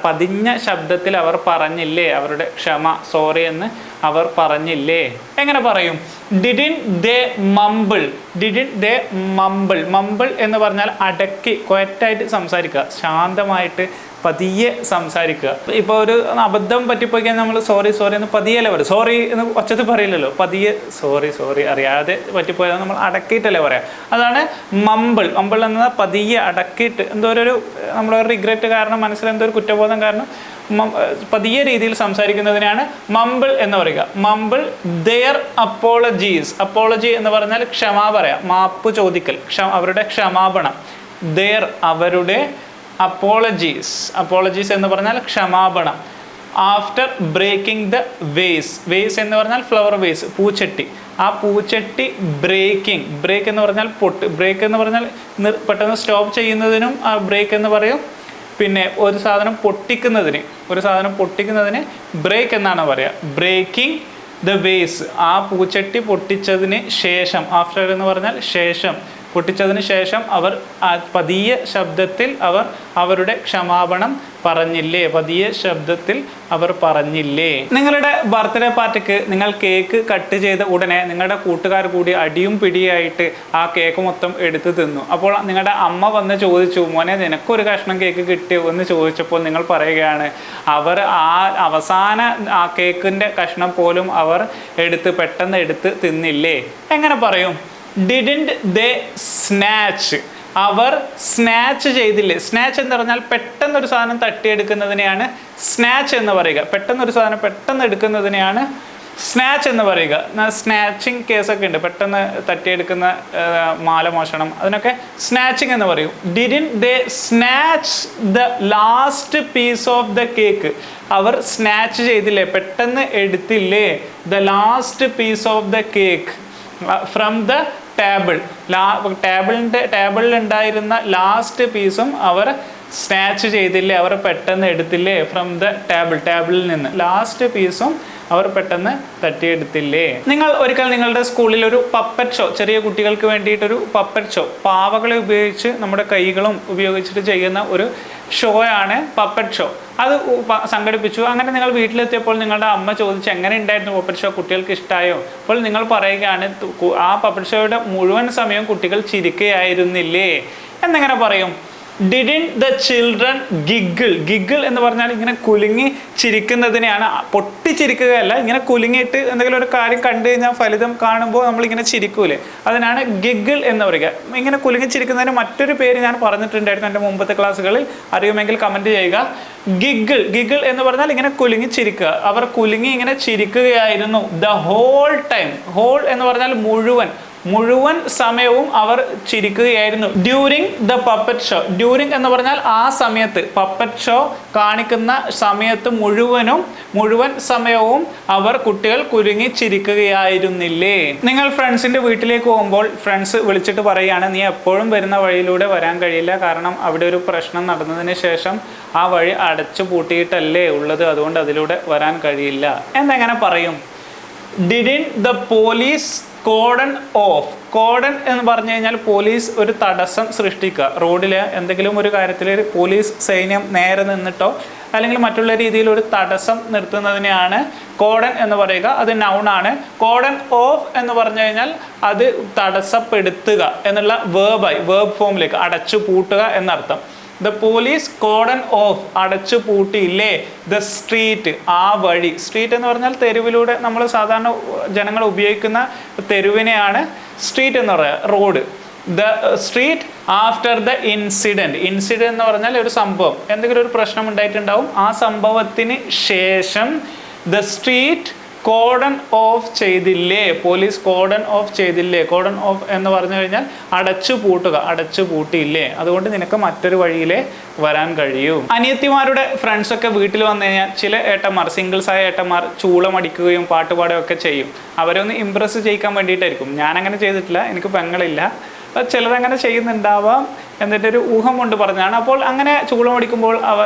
പതിഞ്ഞ ശബ്ദത്തിൽ അവർ പറഞ്ഞില്ലേ അവരുടെ ക്ഷമ, സോറി എന്ന് അവർ പറഞ്ഞില്ലേ? എങ്ങനെ പറയും? Didn't they മംബിൾ. ഡിഡിൻറ്റ് ദേ മംബിൾ. മംബിൾ എന്ന് പറഞ്ഞാൽ അടക്കി ക്വയറ്റായിട്ട് സംസാരിക്കുക, ശാന്തമായിട്ട് പതിയെ സംസാരിക്കുക. ഇപ്പോൾ ഒരു അബദ്ധം പറ്റിപ്പോയി കഴിഞ്ഞാൽ നമ്മൾ സോറി സോറി എന്ന് പതിയല്ലേ പറയും. സോറി എന്ന് ഒച്ചത്തിൽ പറയില്ലല്ലോ, പതിയെ സോറി സോറി അറിയാതെ പറ്റിപ്പോയാൽ നമ്മൾ അടക്കിയിട്ടല്ലേ പറയാം. അതാണ് മംബിൾ. മംബിൾ എന്നത് പതിയെ അടക്കിയിട്ട് എന്തോ ഒരു നമ്മളൊരു റിഗ്രറ്റ് കാരണം മനസ്സിൽ എന്തോ ഒരു കുറ്റബോധം കാരണം പതിയെ രീതിയിൽ സംസാരിക്കുന്നതിനാണ് മംബിൾ എന്ന് പറയുക. മംബിൾ ദെയർ അപ്പോളജീസ്. അപ്പോളജി എന്ന് പറഞ്ഞാൽ ക്ഷമ പറയാം, മാപ്പ് ചോദിക്കൽ, അവരുടെ ക്ഷമാപണം. ദെയർ അവരുടെ, അപ്പോളജീസ്. അപ്പോളജീസ് എന്ന് പറഞ്ഞാൽ ക്ഷമാപണം. After breaking the vase. Vase എന്ന് പറഞ്ഞാൽ ഫ്ലവർ വേസ്, പൂച്ചട്ടി. ആ പൂച്ചട്ടി ബ്രേക്കിംഗ്. ബ്രേക്ക് എന്ന് പറഞ്ഞാൽ പൊട്ട്. ബ്രേക്ക് എന്ന് പറഞ്ഞാൽ പെട്ടെന്ന് സ്റ്റോപ്പ് ചെയ്യുന്നതിനും ആ ബ്രേക്ക് എന്ന് പറയും. പിന്നെ ഒരു സാധനം പൊട്ടിക്കുന്നതിന് ബ്രേക്ക് എന്നാണ് പറയുക. Breaking the vase. ആ പൂച്ചട്ടി പൊട്ടിച്ചതിന് ശേഷം, ആഫ്റ്റർ എന്ന് പറഞ്ഞാൽ ശേഷം, പൊട്ടിച്ചതിന് ശേഷം അവർ പതിയെ ശബ്ദത്തിൽ അവരുടെ ക്ഷമാപണം പറഞ്ഞില്ലേ? പതിയെ ശബ്ദത്തിൽ അവർ പറഞ്ഞില്ലേ? നിങ്ങളുടെ ബർത്ത്ഡേ പാർട്ടിക്ക് നിങ്ങൾ കേക്ക് കട്ട് ചെയ്ത ഉടനെ നിങ്ങളുടെ കൂട്ടുകാർ കൂടി അടിയും പിടിയായിട്ട് ആ കേക്ക് മൊത്തം എടുത്ത് തിന്നു. അപ്പോൾ നിങ്ങളുടെ അമ്മ വന്ന് ചോദിച്ചു, മോനെ നിനക്കൊരു കഷ്ണം കേക്ക് കിട്ടിയോ എന്ന് ചോദിച്ചപ്പോൾ നിങ്ങൾ പറയുകയാണ്, അവർ ആ അവസാന ആ കേക്കിൻ്റെ കഷ്ണം പോലും അവർ പെട്ടെന്ന് എടുത്ത് തിന്നില്ലേ? എങ്ങനെ പറയും? Didn't they snatch. അവർ സ്നാച്ച് ചെയ്തില്ലേ? സ്നാച്ച് എന്ന് പറഞ്ഞാൽ പെട്ടെന്നൊരു സാധനം തട്ടിയെടുക്കുന്നതിനെയാണ് സ്നാച്ച് എന്ന് പറയുക. പെട്ടെന്നൊരു സാധനം പെട്ടെന്ന് എടുക്കുന്നതിനെയാണ് സ്നാച്ച് എന്ന് പറയുക. സ്നാച്ചിങ് കേസൊക്കെ ഉണ്ട്, പെട്ടെന്ന് തട്ടിയെടുക്കുന്ന മാല മോഷണം, അതിനൊക്കെ സ്നാച്ചിങ് എന്ന് പറയും. Didn't they snatch the last piece of the cake. അവർ സ്നാച്ച് ചെയ്തില്ലേ? പെട്ടെന്ന് എടുത്തില്ലേ? The last piece of the cake from the table. ടേബിളിൽ ഉണ്ടായിരുന്ന ലാസ്റ്റ് പീസും അവർ സ്നാച്ച് ചെയ്തില്ലേ? അവർ പെട്ടെന്ന് എടുത്തില്ലേ? ഫ്രം ദ ടേബിളിൽ നിന്ന് ലാസ്റ്റ് പീസും അവർ പെട്ടെന്ന് തട്ടിയെടുത്തില്ലേ? നിങ്ങൾ ഒരിക്കൽ നിങ്ങളുടെ സ്കൂളിൽ ഒരു പപ്പറ്റ് ഷോ, ചെറിയ കുട്ടികൾക്ക് വേണ്ടിയിട്ടൊരു പപ്പറ്റ് ഷോ, പാവകളെ ഉപയോഗിച്ച് നമ്മുടെ കൈകളും ഉപയോഗിച്ചിട്ട് ചെയ്യുന്ന ഒരു ഷോയാണ് പപ്പറ്റ് ഷോ. അത് സംഘടിപ്പിച്ചു. അങ്ങനെ നിങ്ങൾ വീട്ടിലെത്തിയപ്പോൾ നിങ്ങളുടെ അമ്മ ചോദിച്ചു, എങ്ങനെ ഉണ്ടായിരുന്നു പപ്പറ്റ് ഷോ, കുട്ടികൾക്ക് ഇഷ്ടമായോ? അപ്പോൾ നിങ്ങൾ പറയുകയാണ്, ആ പപ്പറ്റ് ഷോയുടെ മുഴുവൻ സമയം കുട്ടികൾ ചിരിക്കുകയായിരുന്നില്ലേ എന്നെങ്ങനെ പറയും? Didn't the children giggle. Giggle എന്ന് പറഞ്ഞാൽ ഇങ്ങനെ കുലുങ്ങി ചിരിക്കുന്നതിനെയാണ്, പൊട്ടിച്ചിരിക്കുകയല്ല, ഇങ്ങനെ കുലുങ്ങിയിട്ട് എന്തെങ്കിലും ഒരു കാര്യം കണ്ടു കഴിഞ്ഞാൽ ഫലിതം കാണുമ്പോൾ നമ്മളിങ്ങനെ ചിരിക്കൂലേ, അതിനാണ് ഗിഗിൾ എന്ന് പറയുക. ഇങ്ങനെ കുലുങ്ങി ചിരിക്കുന്നതിന് മറ്റൊരു പേര് ഞാൻ പറഞ്ഞിട്ടുണ്ടായിരുന്നു എൻ്റെ മുമ്പത്തെ ക്ലാസ്സുകളിൽ, അറിയുമെങ്കിൽ കമൻറ്റ് ചെയ്യുക. ഗിഗിൾ. ഗിഗിൾ എന്ന് പറഞ്ഞാൽ ഇങ്ങനെ കുലുങ്ങി ചിരിക്കുക. അവർ കുലുങ്ങി ഇങ്ങനെ ചിരിക്കുകയായിരുന്നു ദ ഹോൾ ടൈം. ഹോൾ എന്ന് പറഞ്ഞാൽ മുഴുവൻ സമയവും അവർ ചിരിക്കുകയായിരുന്നു. During the puppet show. During എന്ന് പറഞ്ഞാൽ ആ സമയത്ത്, പപ്പറ്റ് ഷോ കാണിക്കുന്ന സമയത്ത് മുഴുവൻ സമയവും കുട്ടികൾ കുലുങ്ങി ചിരിക്കുകയായിരുന്നില്ലേ? നിങ്ങൾ ഫ്രണ്ട്സിൻ്റെ വീട്ടിലേക്ക് പോകുമ്പോൾ ഫ്രണ്ട്സ് വിളിച്ചിട്ട് പറയുകയാണ്, നീ എപ്പോഴും വരുന്ന വഴിയിലൂടെ വരാൻ കഴിയില്ല, കാരണം അവിടെ ഒരു പ്രശ്നം നടന്നതിന് ശേഷം ആ വഴി അടച്ചു പൂട്ടിയിട്ടല്ലേ ഉള്ളത്, അതുകൊണ്ട് അതിലൂടെ വരാൻ കഴിയില്ല എന്നെങ്ങനെ പറയും? Didn't the police codon of. Codon എന്ന് പറഞ്ഞു കഴിഞ്ഞാൽ പോലീസ് ഒരു തടസ്സം സൃഷ്ടിക്കുക. റോഡിൽ എന്തെങ്കിലും ഒരു കാര്യത്തിൽ പോലീസ് സൈന്യം നേരെ നിന്നിട്ടോ അല്ലെങ്കിൽ മറ്റുള്ള രീതിയിൽ ഒരു തടസ്സം നിർത്തുന്നതിനെയാണ് കോഡൺ എന്ന് പറയുക. അത് നൗണാണ്. കോഡൺ ഓഫ് എന്ന് പറഞ്ഞു കഴിഞ്ഞാൽ അത് തടസ്സപ്പെടുത്തുക എന്നുള്ള വേർബ് ഫോമിലേക്ക്, അടച്ചു പൂട്ടുക എന്നർത്ഥം. ദ പോലീസ് കോഡൺ ഓഫ്, അടച്ചു പൂട്ടിയില്ലേ ദ സ്ട്രീറ്റ്, ആ വഴി. സ്ട്രീറ്റ് എന്ന് പറഞ്ഞാൽ തെരുവിലൂടെ നമ്മൾ സാധാരണ ജനങ്ങൾ ഉപയോഗിക്കുന്ന തെരുവിനെയാണ് സ്ട്രീറ്റ് എന്ന് പറയുക, road. The street after the incident. Incident എന്ന് പറഞ്ഞാൽ ഒരു സംഭവം, എന്തെങ്കിലും ഒരു പ്രശ്നം ഉണ്ടായിട്ടുണ്ടാവും, ആ സംഭവത്തിന് ശേഷം ദ സ്ട്രീറ്റ് കോഡൺ ഓഫ് ചെയ്തില്ലേ, പോലീസ് കോഡൺ ഓഫ് ചെയ്തില്ലേ. കോഡൺ ഓഫ് എന്ന് പറഞ്ഞു കഴിഞ്ഞാൽ അടച്ചു പൂട്ടുക, അടച്ചു പൂട്ടിയില്ലേ, അതുകൊണ്ട് നിനക്ക് മറ്റൊരു വഴിയിലേ വരാൻ കഴിയൂ. അനിയത്തിമാരുടെ ഫ്രണ്ട്സൊക്കെ വീട്ടിൽ വന്നു കഴിഞ്ഞാൽ ചില ഏട്ടന്മാർ, സിംഗിൾസായ ഏട്ടന്മാർ ചൂളമടിക്കുകയും പാട്ടുപാടുകയും ഒക്കെ ചെയ്യും. അവരൊന്ന് ഇമ്പ്രസ് ചെയ്യിക്കാൻ വേണ്ടിയിട്ടായിരിക്കും. ഞാനങ്ങനെ ചെയ്തിട്ടില്ല, എനിക്ക് പെങ്ങളില്ല. ചിലരങ്ങനെ ചെയ്യുന്നുണ്ടാവാം, എന്നിട്ടൊരു ഊഹം കൊണ്ട് പറഞ്ഞാണ്. അപ്പോൾ അങ്ങനെ ചൂളമടിക്കുമ്പോൾ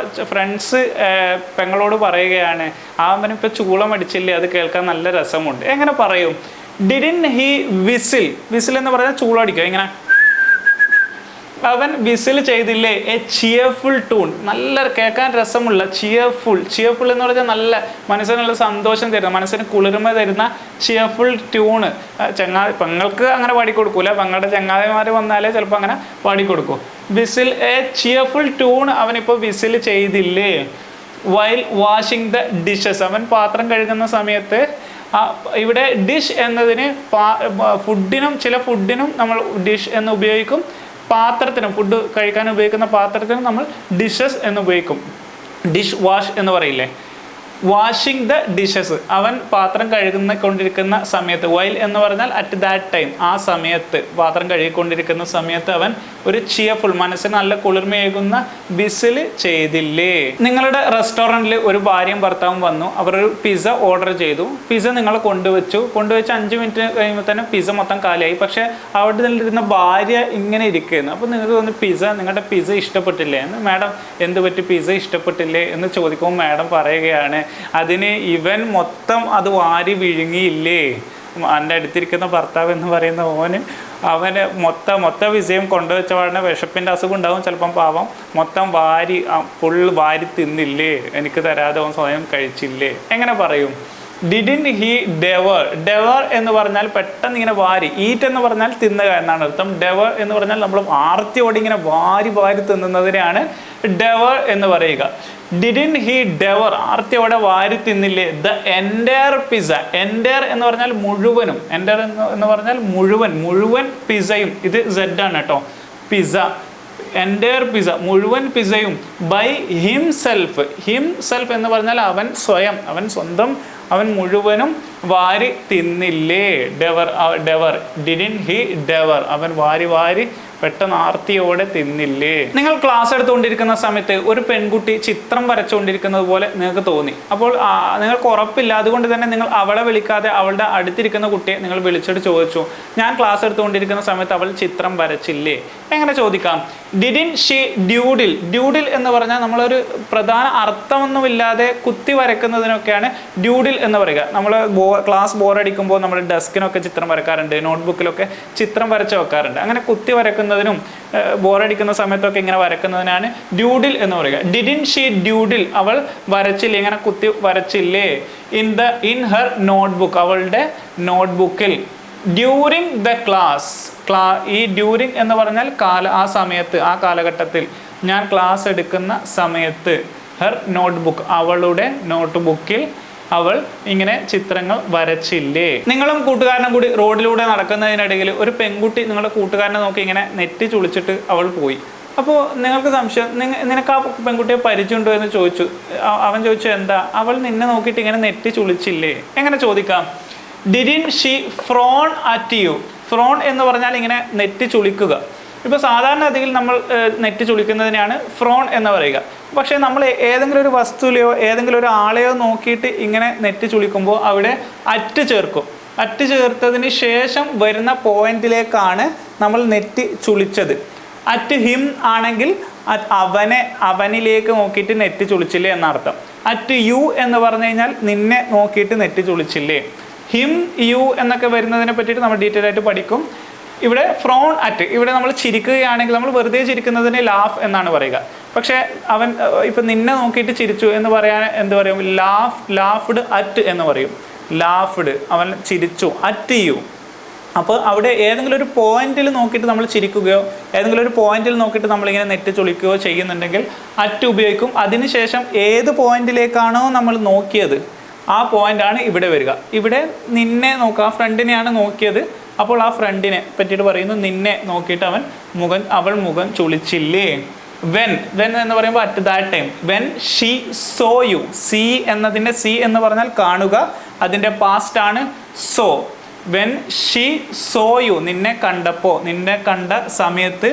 ഫ്രണ്ട്സ് പെങ്ങളോട് പറയുകയാണ്, അവനിപ്പോൾ ചൂളമടിച്ചില്ലേ, അത് കേൾക്കാൻ നല്ല രസമുണ്ട്. എങ്ങനെ പറയും? Didn't he whistle. വിസിൽ എന്ന് പറഞ്ഞാൽ ചൂളടിക്കുക, ഇങ്ങനെ അവൻ വിസിൽ ചെയ്തില്ലേ എ ചിയർഫുൾ ട്യൂൺ, നല്ല കേൾക്കാൻ രസമുള്ള ചിയർഫുൾ എന്ന് പറഞ്ഞാൽ നല്ല മനസ്സിനുള്ള സന്തോഷം തരുന്ന, മനസ്സിന് കുളിർമ തരുന്ന ചിയർഫുൾ ട്യൂണ്. പെങ്ങൾക്ക് അങ്ങനെ പാടിക്കൊടുക്കൂല, പെങ്ങളുടെ ചങ്ങാതിമാർ വന്നാലേ ചിലപ്പോൾ അങ്ങനെ പാടിക്കൊടുക്കും. വിസിൽ എ ചിയർഫുൾ ട്യൂൺ അവനിപ്പോൾ വിസിൽ ചെയ്തില്ലേ. വൈൽ വാഷിംഗ് ദ ഡിഷസ്, അവൻ പാത്രം കഴുകുന്ന സമയത്ത്. ഇവിടെ ഡിഷ് എന്നതിന് ഫുഡിനും ചില ഫുഡിനും നമ്മൾ ഡിഷ് എന്ന് ഉപയോഗിക്കും, പാത്രത്തിനും ഫുഡ് കഴിക്കാൻ ഉപയോഗിക്കുന്ന പാത്രത്തിനും നമ്മൾ ഡിഷസ് എന്ന് ഉപയോഗിക്കും. ഡിഷ് വാഷ് എന്ന് പറയില്ലേ. വാഷിംഗ് ദ ഡിഷസ്, അവൻ പാത്രം കഴുകിക്കൊണ്ടിരിക്കുന്ന സമയത്ത്. വൈൽ എന്ന് പറഞ്ഞാൽ അറ്റ് ദാറ്റ് ടൈം, ആ സമയത്ത് പാത്രം കഴുകിക്കൊണ്ടിരിക്കുന്ന സമയത്ത് അവൻ ഒരു ചിയർഫുൾ, മനസ്സിന് നല്ല കുളിർമയേകുന്ന വിസിൽ ചെയ്തില്ലേ. നിങ്ങളുടെ റെസ്റ്റോറൻറ്റിൽ ഒരു ഭാര്യയും ഭർത്താവും വന്നു, അവർ ഒരു പിസ്സ ഓർഡർ ചെയ്തു. പിസ്സ നിങ്ങൾ കൊണ്ടുവച്ച് 5 മിനിറ്റ് കഴിയുമ്പോൾ തന്നെ പിസ്സ മൊത്തം കാലിയായി. പക്ഷേ അവിടെ നിന്നിരുന്ന ഭാര്യ ഇങ്ങനെ ഇരിക്കുന്നു. അപ്പോൾ നിങ്ങൾക്ക് തോന്നുന്നു നിങ്ങളുടെ പിസ്സ ഇഷ്ടപ്പെട്ടില്ലേ എന്ന്. മാഡം എന്ത് പറ്റി, പിസ്സ ഇഷ്ടപ്പെട്ടില്ലേ എന്ന് ചോദിക്കുമ്പോൾ മാഡം പറയുകയാണ്, അതിന് ഇവൻ മൊത്തം അത് വാരി വിഴുങ്ങിയില്ലേ. എൻ്റെ അടുത്തിരിക്കുന്ന ഭർത്താവ് എന്ന് പറയുന്ന അവന് മൊത്ത വിജയം കൊണ്ടുവച്ചപാടിന് വിശപ്പിൻ്റെ അസുഖം ഉണ്ടാവും ചിലപ്പം, പാവം മൊത്തം ഫുൾ വാരി തിന്നില്ലേ, എനിക്ക് തരാതെ അവൻ സ്വയം കഴിച്ചില്ലേ. എങ്ങനെ പറയും? ഡിഡിൻ ഹി ഡെവർ എന്ന് പറഞ്ഞാൽ പെട്ടെന്ന് ഇങ്ങനെ വാരി, ഈറ്റ് എന്ന് പറഞ്ഞാൽ തിന്നുക എന്നാണ് അർത്ഥം. ഡെവർ എന്ന് പറഞ്ഞാൽ നമ്മൾ ആർത്തിയോടെ ഇങ്ങനെ വാരി തിന്നുന്നതിനെയാണ് ഡെവർ എന്ന് പറയുക. ഡിഡിൻ ഹി ഡെവർ, ആർത്തിയോടെ വാരി തിന്നില്ലേ ദ എൻറ്റയർ പിസ്സ. എൻറ്റയർ എന്ന് പറഞ്ഞാൽ മുഴുവനും, എൻറ്റയർ എന്ന് പറഞ്ഞാൽ മുഴുവൻ പിസ്സയും. ഇത് സെഡ് ആണ് കേട്ടോ, പിസ്സ എൻറ്റയർ പിസ്സ, മുഴുവൻ പിസ്സയും. ബൈ ഹിംസെൽഫ് എന്ന് പറഞ്ഞാൽ അവൻ സ്വയം, അവൻ മുഴുവനും വാരി തിന്നില്ലേ. ഡെവർ ഡിഡിൻ ഹി ഡെവർ, അവൻ വാരി പെട്ടെന്ന് ആർത്തിയോടെ തിന്നില്ലേ. നിങ്ങൾ ക്ലാസ് എടുത്തുകൊണ്ടിരിക്കുന്ന സമയത്ത് ഒരു പെൺകുട്ടി ചിത്രം വരച്ചുകൊണ്ടിരിക്കുന്നത് പോലെ നിങ്ങൾക്ക് തോന്നി. അപ്പോൾ നിങ്ങൾക്ക് ഉറപ്പില്ല, അതുകൊണ്ട് തന്നെ നിങ്ങൾ അവളെ വിളിക്കാതെ അവളുടെ അടുത്തിരിക്കുന്ന കുട്ടിയെ നിങ്ങൾ വിളിച്ചിട്ട് ചോദിച്ചു, ഞാൻ ക്ലാസ് എടുത്തുകൊണ്ടിരിക്കുന്ന സമയത്ത് അവൾ ചിത്രം വരച്ചില്ലേ. എങ്ങനെ ചോദിക്കാം? ഡിഡിൻ ഷീ ഡ്യൂഡിൽ എന്ന് പറഞ്ഞാൽ നമ്മളൊരു പ്രധാന അർത്ഥമൊന്നുമില്ലാതെ കുത്തി വരയ്ക്കുന്നതിനൊക്കെയാണ് ഡ്യൂഡിൽ എന്ന് പറയുക. നമ്മൾ ക്ലാസ് ബോറടിക്കുമ്പോൾ നമ്മൾ ഡെസ്കിനൊക്കെ ചിത്രം വരക്കാറുണ്ട്, നോട്ട്ബുക്കിലൊക്കെ ചിത്രം വരച്ച് വെക്കാറുണ്ട്. അങ്ങനെ കുത്തി വരക്കുന്നതിനും ബോറടിക്കുന്ന സമയത്തൊക്കെ ഇങ്ങനെ വരക്കുന്നതിനാണ് ഡ്യൂഡിൽ എന്ന് പറയുക. ഡിഡിൻ ഷീ ഡ്യൂഡിൽ, അവൾ വരച്ചില്ലേ, ഇങ്ങനെ കുത്തി വരച്ചില്ലേ. ഇൻ ഹർ നോട്ട്ബുക്ക്, അവളുടെ നോട്ട്ബുക്കിൽ. ഡ്യൂറിങ് ദ ക്ലാസ്, ഈ ഡ്യൂറിങ് എന്ന് പറഞ്ഞാൽ ആ സമയത്ത്, ആ കാലഘട്ടത്തിൽ, ഞാൻ ക്ലാസ് എടുക്കുന്ന സമയത്ത്. ഹർ നോട്ട്ബുക്ക്, അവളുടെ നോട്ട്ബുക്കിൽ അവൾ ഇങ്ങനെ ചിത്രങ്ങൾ വരച്ചില്ലേ. നിങ്ങളും കൂട്ടുകാരനും കൂടി റോഡിലൂടെ നടക്കുന്നതിനിടയിൽ ഒരു പെൺകുട്ടി നിങ്ങളുടെ കൂട്ടുകാരനെ നോക്കി ഇങ്ങനെ നെറ്റി ചുളിച്ചിട്ട് അവൾ പോയി. അപ്പോൾ നിങ്ങൾക്ക് സംശയം, നിനക്ക് ആ പെൺകുട്ടിയെ പരിചയമുണ്ടോ എന്ന് ചോദിച്ചു. അവൻ ചോദിച്ചു, എന്താ? അവൾ നിന്നെ നോക്കിയിട്ട് ഇങ്ങനെ നെറ്റി ചുളിച്ചില്ലേ. എങ്ങനെ ചോദിക്കാം? Didn't she frown at you. Frown എന്ന് പറഞ്ഞാൽ ഇങ്ങനെ നെറ്റി ചുളിക്കുക. ഇപ്പോൾ സാധാരണ ഗതിയിൽ നമ്മൾ നെറ്റി ചുളിക്കുന്നതിനെയാണ് ഫ്രോൺ എന്ന് പറയുക. പക്ഷേ നമ്മൾ ഏതെങ്കിലും ഒരു വസ്തുവിലെയോ ഏതെങ്കിലും ഒരു ആളെയോ നോക്കിയിട്ട് ഇങ്ങനെ നെറ്റി ചുളിക്കുമ്പോൾ അവിടെ അറ്റ് ചേർക്കും. അറ്റ് ചേർത്തതിന് ശേഷം വരുന്ന പോയിന്റിലേക്കാണ് നമ്മൾ നെറ്റി ചുളിച്ചത്. അറ്റ് ഹിം ആണെങ്കിൽ അവനിലേക്ക് നോക്കിയിട്ട് നെറ്റി ചുളിച്ചില്ലേ എന്നർത്ഥം. അറ്റ് യു എന്ന് പറഞ്ഞു കഴിഞ്ഞാൽ നിന്നെ നോക്കിയിട്ട് നെറ്റി ചുളിച്ചില്ലേ. ഹിം യു എന്നൊക്കെ വരുന്നതിനെ പറ്റിയിട്ട് നമ്മൾ ഡീറ്റെയിൽ ആയിട്ട് പഠിക്കും. ഇവിടെ ഫ്രോൺ അറ്റ്, ഇവിടെ നമ്മൾ ചിരിക്കുകയാണെങ്കിൽ നമ്മൾ വെറുതെ ചിരിക്കുന്നതിന് ലാഫ് എന്നാണ് പറയുക. പക്ഷേ അവൻ ഇപ്പം നിന്നെ നോക്കിയിട്ട് ചിരിച്ചു എന്ന് പറയാൻ എന്ത് പറയും? ലാഫ്ഡ് അറ്റ് എന്ന് പറയും. ലാഫ്ഡ്, അവൻ ചിരിച്ചു. At you. അപ്പോൾ അവിടെ ഏതെങ്കിലും ഒരു പോയിന്റിൽ നോക്കിയിട്ട് നമ്മൾ ചിരിക്കുകയോ ഏതെങ്കിലും ഒരു പോയിന്റിൽ നോക്കിയിട്ട് നമ്മളിങ്ങനെ നെറ്റി ചുളിക്കുകയോ ചെയ്യുന്നുണ്ടെങ്കിൽ അറ്റ് ഉപയോഗിക്കും. അതിനുശേഷം ഏത് പോയിന്റിലേക്കാണോ നമ്മൾ നോക്കിയത് ആ പോയിന്റാണ് ഇവിടെ വരിക. ഇവിടെ നിന്നെ നോക്കുക, ആ ഫ്രണ്ടിനെയാണ് നോക്കിയത്. അപ്പോൾ ആ ഫ്രണ്ടിനെ പറ്റിയിട്ട് പറയുന്നു, നിന്നെ നോക്കിയിട്ട് അവൾ മുഖം ചുളിച്ചില്ലേ. വെൻ എന്ന് പറയുമ്പോൾ at that time. When she so you. എന്നതിൻ്റെ സി എന്ന് പറഞ്ഞാൽ കാണുക, അതിൻ്റെ പാസ്റ്റ് ആണ് so. When she so you, നിന്നെ കണ്ടപ്പോൾ, നിന്നെ കണ്ട സമയത്ത്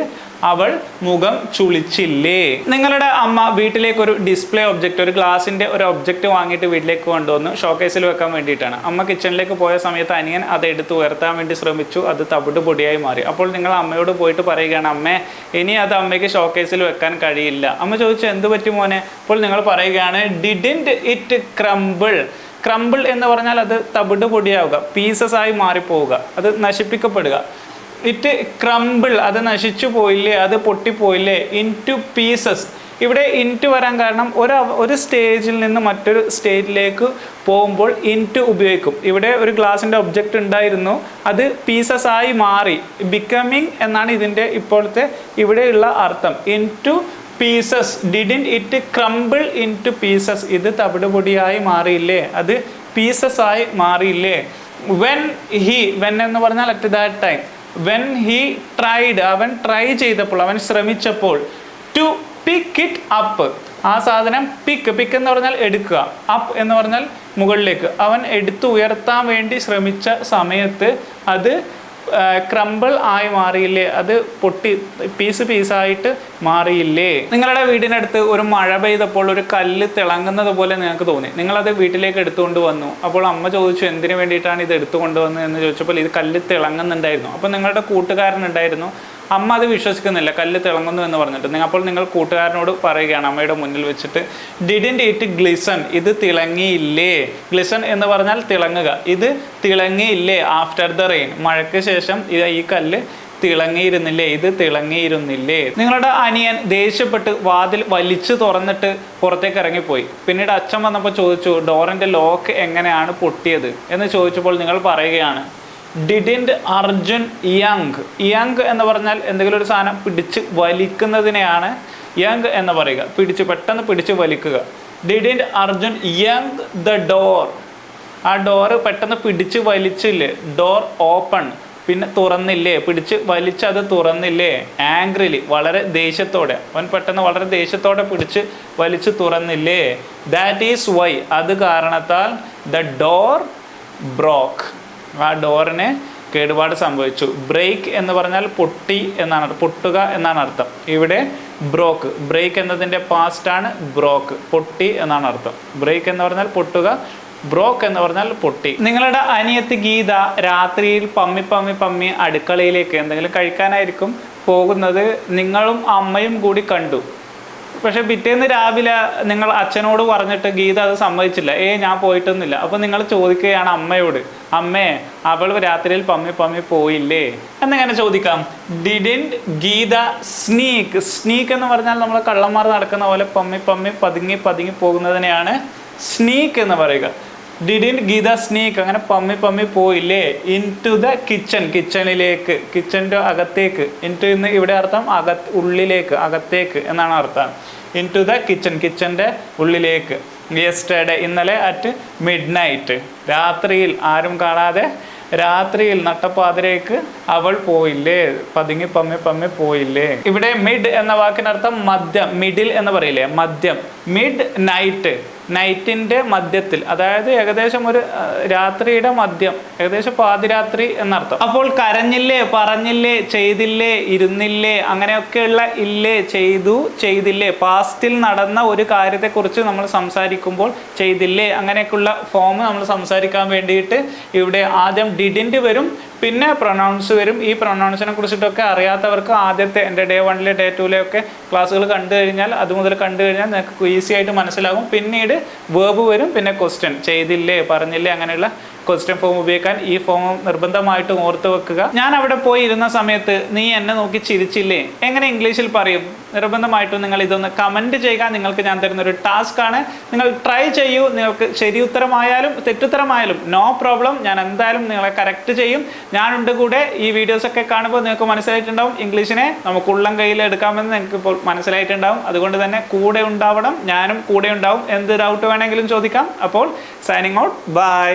അവൾ മുഖം ചുളിച്ചില്ലേ. നിങ്ങളുടെ അമ്മ വീട്ടിലേക്ക് ഒരു ഡിസ്പ്ലേ ഒബ്ജക്റ്റ്, ഒരു ഗ്ലാസിൻ്റെ ഒരു ഒബ്ജക്റ്റ് വാങ്ങിയിട്ട് വീട്ടിലേക്ക് കൊണ്ടുവന്നു ഷോക്കേസിൽ വെക്കാൻ വേണ്ടിയിട്ടാണ്. അമ്മ കിച്ചണിലേക്ക് പോയ സമയത്ത് അനിയൻ അത് എടുത്ത് ഉയർത്താൻ വേണ്ടി ശ്രമിച്ചു. അത് തവിട് പൊടിയായി മാറി. അപ്പോൾ നിങ്ങൾ അമ്മയോട് പോയിട്ട് പറയുകയാണ്, അമ്മേ ഇനി അത് അമ്മയ്ക്ക് ഷോക്കേസിൽ വെക്കാൻ കഴിയില്ല. അമ്മ ചോദിച്ചു, എന്ത് പറ്റി മോനെ? അപ്പോൾ നിങ്ങൾ പറയുകയാണ്, ഡിഡിൻറ്റ് ഇറ്റ് ക്രംബിൾ. ക്രംബിൾ എന്ന് പറഞ്ഞാൽ അത് തവിട് പൊടിയാവുക, പീസസ് ആയി മാറിപ്പോവുക, അത് നശിപ്പിക്കപ്പെടുക. ഇറ്റ് ക്രംബിൾ, അത് നശിച്ചു പോയില്ലേ, അത് പൊട്ടിപ്പോയില്ലേ. ഇൻറ്റു പീസസ്, ഇവിടെ ഇൻറ്റു വരാൻ കാരണം ഒരു സ്റ്റേജിൽ നിന്ന് മറ്റൊരു സ്റ്റേജിലേക്ക് പോകുമ്പോൾ ഇൻറ്റു ഉപയോഗിക്കും. ഇവിടെ ഒരു ഗ്ലാസിൻ്റെ ഒബ്ജക്റ്റ് ഉണ്ടായിരുന്നു, അത് പീസസ് ആയി മാറി. ബിക്കമിങ് എന്നാണ് ഇതിൻ്റെ ഇപ്പോഴത്തെ ഇവിടെയുള്ള അർത്ഥം. Into pieces. Didn't it crumble into pieces, ഇത് തവിടുപൊടിയായി മാറിയില്ലേ, അത് പീസസ് ആയി മാറിയില്ലേ. വെൻ എന്ന് പറഞ്ഞാൽ at that time. When he tried, അവൻ ട്രൈ ചെയ്തപ്പോൾ, അവൻ ശ്രമിച്ചപ്പോൾ. ടു പിക്ക് ഇറ്റ് അപ്പ്, ആ സാധനം പിക്ക് എന്ന് പറഞ്ഞാൽ എടുക്കുക, അപ്പ് എന്ന് പറഞ്ഞാൽ മുകളിലേക്ക്. അവൻ എടുത്തു ഉയർത്താൻ വേണ്ടി ശ്രമിച്ച സമയത്ത് അത് ക്രംബിൾ ആയി മാറിയില്ലേ, അത് പൊട്ടി പീസായിട്ട് മാറിയില്ലേ. നിങ്ങളുടെ വീടിനടുത്ത് ഒരു മഴ പെയ്തപ്പോൾ ഒരു കല്ല് തിളങ്ങുന്നത് പോലെ നിങ്ങൾക്ക് തോന്നി. നിങ്ങളത് വീട്ടിലേക്ക് എടുത്തുകൊണ്ട് വന്നു. അപ്പോൾ അമ്മ ചോദിച്ചു എന്തിനു വേണ്ടിയിട്ടാണ് ഇത് എടുത്തുകൊണ്ട് വന്നത് എന്ന് ചോദിച്ചപ്പോൾ ഇത് കല്ല് തിളങ്ങുന്നുണ്ടായിരുന്നു. അപ്പോൾ നിങ്ങളുടെ കൂട്ടുകാരനുണ്ടായിരുന്നു, അമ്മ അത് വിശ്വസിക്കുന്നില്ല, കല്ല് തിളങ്ങുന്നു എന്ന് പറഞ്ഞിട്ട്. അപ്പോൾ നിങ്ങൾ കൂട്ടുകാരനോട് പറയുകയാണ് അമ്മയുടെ മുന്നിൽ വെച്ചിട്ട്, ഡിഡിൻറ്റ് ഇറ്റ് ഗ്ലിസൺ, ഇത് തിളങ്ങിയില്ലേ. ഗ്ലിസൺ എന്ന് പറഞ്ഞാൽ തിളങ്ങുക, ഇത് തിളങ്ങിയില്ലേ. ആഫ്റ്റർ ദ റെയിൻ, മഴയ്ക്ക് ശേഷം ഈ കല്ല് തിളങ്ങിയിരുന്നില്ലേ, ഇത് തിളങ്ങിയിരുന്നില്ലേ. നിങ്ങളുടെ അനിയൻ ദേഷ്യപ്പെട്ട് വാതിൽ വലിച്ചു തുറന്നിട്ട് പുറത്തേക്ക് ഇറങ്ങിപ്പോയി. പിന്നീട് അച്ഛൻ വന്നപ്പോൾ ചോദിച്ചു ഡോറിൻ്റെ ലോക്ക് എങ്ങനെയാണ് പൊട്ടിയത് എന്ന് ചോദിച്ചപ്പോൾ നിങ്ങൾ പറയുകയാണ് ഡിഡിൻറ്റ് അർജുൻ യങ് എന്ന് പറഞ്ഞാൽ എന്തെങ്കിലും ഒരു സാധനം പിടിച്ച് വലിക്കുന്നതിനെയാണ് യങ് എന്ന് പറയുക. പെട്ടെന്ന് പിടിച്ച് വലിക്കുക. Didn't Arjun young the door, ആ ഡോറ് പെട്ടെന്ന് പിടിച്ച് വലിച്ചില്ലേ. ഡോർ ഓപ്പൺ, പിന്നെ തുറന്നില്ലേ, പിടിച്ച് വലിച്ചത് തുറന്നില്ലേ. ആംഗ്രിലി, വളരെ ദേഷ്യത്തോടെ, അവൻ പെട്ടെന്ന് വളരെ ദേഷ്യത്തോടെ പിടിച്ച് വലിച്ച് തുറന്നില്ലേ. ദാറ്റ് ഈസ് വൈ, അത് കാരണത്താൽ ദ ഡോർ ബ്രോക്ക്, ആ ഡോറിന് കേടുപാട് സംഭവിച്ചു. ബ്രേക്ക് എന്ന് പറഞ്ഞാൽ പൊട്ടി എന്നാണ്, പൊട്ടുക എന്നാണ് അർത്ഥം. ഇവിടെ ബ്രേക്ക് എന്നതിൻ്റെ പാസ്റ്റാണ് ബ്രോക്ക്, പൊട്ടി എന്നാണ് അർത്ഥം. ബ്രേക്ക് എന്ന് പറഞ്ഞാൽ പൊട്ടുക, ബ്രോക്ക് എന്ന് പറഞ്ഞാൽ പൊട്ടി. നിങ്ങളുടെ അനിയത്തി ഗീത രാത്രിയിൽ പമ്മി അടുക്കളയിലേക്ക് എന്തെങ്കിലും കഴിക്കാനായിരിക്കും പോകുന്നത്. നിങ്ങളും അമ്മയും കൂടി കണ്ടു. പക്ഷെ പിറ്റേന്ന് രാവിലെ നിങ്ങൾ അച്ഛനോട് പറഞ്ഞിട്ട് ഗീത അത് സമ്മതിച്ചില്ല. ഞാൻ പോയിട്ടൊന്നുമില്ല. അപ്പോൾ നിങ്ങൾ ചോദിക്കുകയാണ് അമ്മയോട്, അമ്മേ അവൾ രാത്രിയിൽ പമ്മി പോയില്ലേ എന്നിങ്ങനെ ചോദിക്കാം. ഡിഡിൻറ്റ് ഗീത സ്നീക്ക് എന്ന് പറഞ്ഞാൽ നമ്മൾ കള്ളന്മാർ നടക്കുന്ന പോലെ പതുങ്ങി പോകുന്നതിനെയാണ് സ്നീക്ക് എന്ന് പറയുക. ഡിഡിൻറ്റ് ഗീത സ്നീക്ക്, അങ്ങനെ പമ്മി പോയില്ലേ. ഇൻറ്റു ദ കിച്ചണിലേക്ക്, കിച്ചൻ്റെ അകത്തേക്ക്. ഇൻറ്റു എന്ന് ഇവിടെ അർത്ഥം ഉള്ളിലേക്ക്, അകത്തേക്ക് എന്നാണ് അർത്ഥം. ഇൻറ്റു ദ കിച്ചൻ്റെ ഉള്ളിലേക്ക്. യെസ്റ്റർഡേ, ഇന്നലെ അറ്റ് മിഡ്നൈറ്റ്, രാത്രിയിൽ ആരും കാണാതെ രാത്രിയിൽ നട്ടപ്പാതിരേക്ക് അവൾ പോയില്ലേ, പമ്മി പോയില്ലേ. ഇവിടെ മിഡ് എന്ന വാക്കിനർത്ഥം മധ്യം, മിഡിൽ എന്ന് പറയില്ലേ, മധ്യം. മിഡ് നൈറ്റ്, നൈറ്റിൻ്റെ മധ്യത്തിൽ, അതായത് ഏകദേശം ഒരു രാത്രിയുടെ മധ്യം, ഏകദേശം പാതിരാത്രി എന്നർത്ഥം. അപ്പോൾ കരഞ്ഞില്ലേ, പറഞ്ഞില്ലേ, ചെയ്തില്ലേ, ഇരുന്നില്ലേ, അങ്ങനെയൊക്കെയുള്ള ഇല്ലേ, ചെയ്തു, ചെയ്തില്ലേ, പാസ്റ്റിൽ നടന്ന ഒരു കാര്യത്തെക്കുറിച്ച് നമ്മൾ സംസാരിക്കുമ്പോൾ ചെയ്തില്ലേ, അങ്ങനെയൊക്കെയുള്ള ഫോം നമ്മൾ സംസാരിക്കാൻ വേണ്ടിയിട്ട് ഇവിടെ ആദ്യം ഡിഡിൻറ്റ് വരും, പിന്നെ പ്രൊനൗൺസ് വരും. ഈ പ്രൊനൗൺസിനെ കുറിച്ചിട്ടൊക്കെ അറിയാത്തവർക്ക് ആദ്യത്തെ എൻ്റെ ഡേ 1 ഡേ 2 ഒക്കെ ക്ലാസ്സുകൾ കണ്ടു കഴിഞ്ഞാൽ, അതുമുതൽ കണ്ടു കഴിഞ്ഞാൽ നിങ്ങൾക്ക് ഈസി ആയിട്ട് മനസ്സിലാകും. പിന്നീട് വേർബ് വരും, പിന്നെ ക്വസ്റ്റ്യൻ, ചെയ്തില്ലേ, പറഞ്ഞില്ലേ, അങ്ങനെയുള്ള ക്വസ്റ്റ്യൻ ഫോം ഉപയോഗിക്കാൻ ഈ ഫോം നിർബന്ധമായിട്ടും ഓർത്ത് വെക്കുക. ഞാൻ അവിടെ പോയി ഇരുന്ന സമയത്ത് നീ എന്നെ നോക്കി ചിരിച്ചില്ലേ, എങ്ങനെ ഇംഗ്ലീഷിൽ പറയും? നിർബന്ധമായിട്ടും നിങ്ങൾ ഇതൊന്ന് കമൻറ്റ് ചെയ്യുക. നിങ്ങൾക്ക് ഞാൻ തരുന്നൊരു ടാസ്ക് ആണ്, നിങ്ങൾ ട്രൈ ചെയ്യൂ. നിങ്ങൾക്ക് ശരി ഉത്തരമായാലും തെറ്റുത്തരമായാലും നോ പ്രോബ്ലം, ഞാൻ എന്തായാലും നിങ്ങളെ കറക്റ്റ് ചെയ്യും. ഞാനുണ്ട് കൂടെ. ഈ വീഡിയോസൊക്കെ കാണുമ്പോൾ നിങ്ങൾക്ക് മനസ്സിലായിട്ടുണ്ടാവും ഇംഗ്ലീഷിനെ നമുക്ക് ഉള്ളം കയ്യിൽ എടുക്കാമെന്ന് നിങ്ങൾക്ക് ഇപ്പോൾ മനസ്സിലായിട്ടുണ്ടാവും. അതുകൊണ്ട് തന്നെ കൂടെ ഉണ്ടാവണം, ഞാനും കൂടെ ഉണ്ടാവും. എന്ത് ഡൗട്ട് വേണമെങ്കിലും ചോദിക്കാം. അപ്പോൾ സൈനിങ് ഔട്ട്, ബൈ.